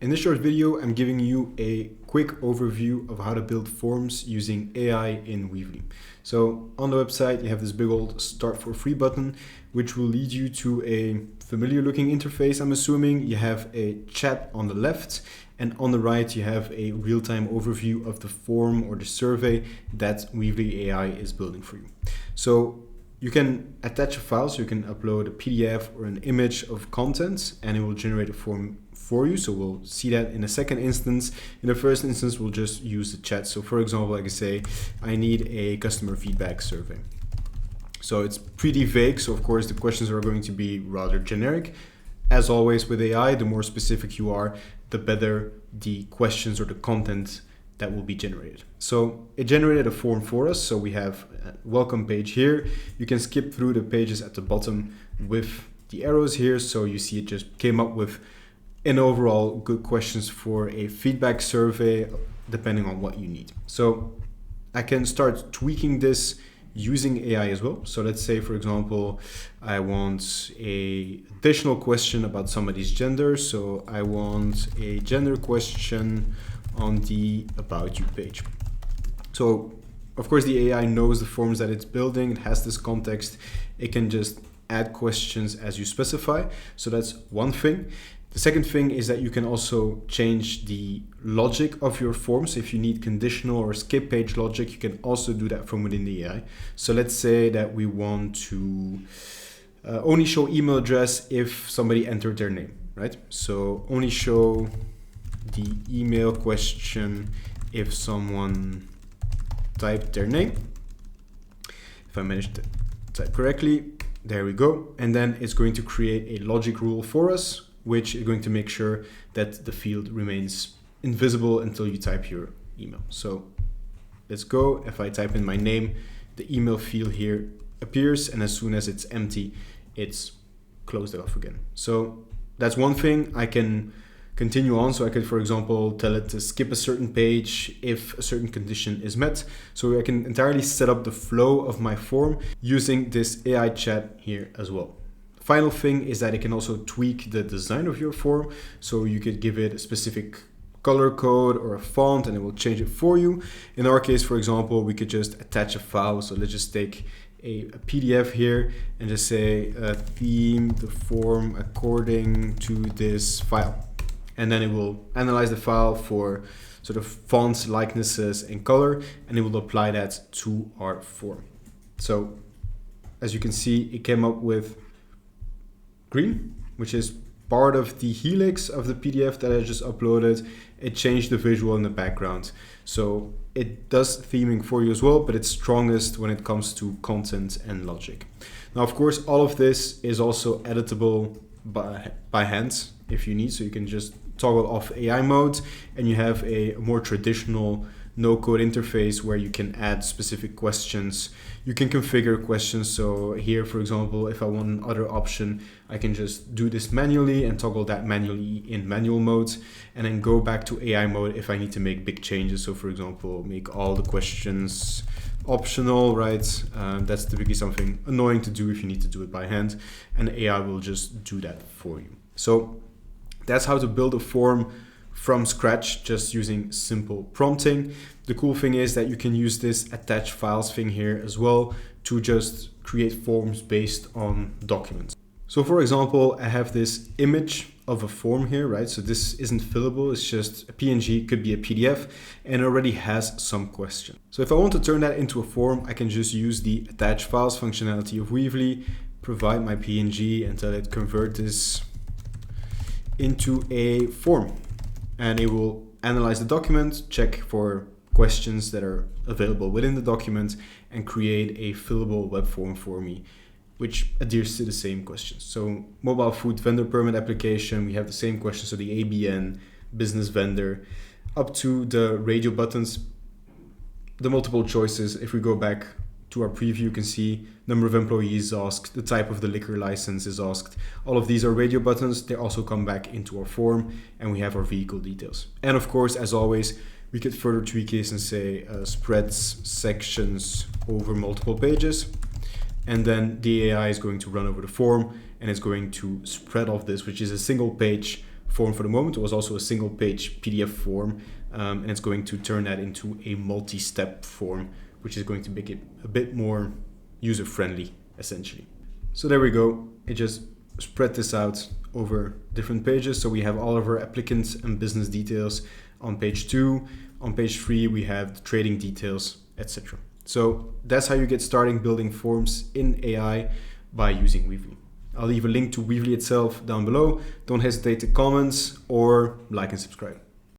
In this short video, I'm giving you a quick overview of how to build forms using AI in Weavely. So on the website, you have this big old Start for Free button, which will lead you to a familiar looking interface, I'm assuming. You have a chat on the left, and on the right, you have a real-time overview of the form or the survey that Weavely AI is building for you. So you can attach a file, so you can upload a PDF or an image of content, and it will generate a form for you. So we'll see that in a second instance. In the first instance, we'll just use the chat. So for example, I can say, I need a customer feedback survey. So it's pretty vague. So of course, the questions are going to be rather generic. As always with AI, the more specific you are, the better the questions or the content that will be generated. So it generated a form for us. So we have a welcome page here. You can skip through the pages at the bottom with the arrows here. So you see it just came up with an overall good questions for a feedback survey, depending on what you need. So I can start tweaking this using AI as well. So let's say, for example, I want a additional question about somebody's gender. So I want a gender question on the About You page. So of course the AI knows the forms that it's building. It has this context. It can just add questions as you specify. So that's one thing. The second thing is that you can also change the logic of your forms. If you need conditional or skip page logic, you can also do that from within the AI. So let's say that we want to only show email address if somebody entered their name, right? So only show the email question if someone typed their name. If I managed to type correctly, there we go. And then it's going to create a logic rule for us, which is going to make sure that the field remains invisible until you type your email. So let's go. If I type in my name, the email field here appears, and as soon as it's empty, it's closed it off again. So that's one thing. I can continue on. So I could, for example, tell it to skip a certain page if a certain condition is met. So I can entirely set up the flow of my form using this AI chat here as well. Final thing is that it can also tweak the design of your form. So you could give it a specific color code or a font and it will change it for you. In our case, for example, we could just attach a file. So let's just take a PDF here and just say theme the form according to this file. And then it will analyze the file for sort of fonts, likenesses, and color, and it will apply that to our form. So as you can see, it came up with green, which is part of the helix of the PDF that I just uploaded. It changed the visual in the background. So it does theming for you as well, but it's strongest when it comes to content and logic. Now, of course, all of this is also editable by hand if you need. So you can just toggle off AI mode and you have a more traditional no-code interface where you can add specific questions. You can configure questions. So here, for example, if I want another option, I can just do this manually and toggle that manually in manual mode and then go back to AI mode if I need to make big changes. So for example, make all the questions optional, right? That's typically something annoying to do if you need to do it by hand, and AI will just do that for you. So that's how to build a form from scratch, just using simple prompting. The cool thing is that you can use this attach files thing here as well to just create forms based on documents. So for example, I have this image of a form here, right? So this isn't fillable, it's just a PNG, could be a PDF, and it already has some questions. So if I want to turn that into a form, I can just use the attach files functionality of Weavely, provide my PNG and tell it convert this into a form. And it will analyze the document, check for questions that are available within the document, and create a fillable web form for me, which adheres to the same questions. So mobile food vendor permit application, we have the same questions. So the ABN, business vendor, up to the radio buttons, the multiple choices. If we go back to our preview, you can see number of employees asked, the type of the liquor license is asked. All of these are radio buttons. They also come back into our form, and we have our vehicle details. And of course, as always, we could further tweak this and say spreads sections over multiple pages. And then the AI is going to run over the form and it's going to spread off this, which is a single page form for the moment. It was also a single page PDF form, and it's going to turn that into a multi-step form, which is going to make it a bit more user-friendly, essentially. So there we go. It just spread this out over different pages. So we have all of our applicants and business details on page 2. On page 3, we have the trading details, etc. So that's how you get started building forms in AI by using Weavely. I'll leave a link to Weavely itself down below. Don't hesitate to comment or like and subscribe.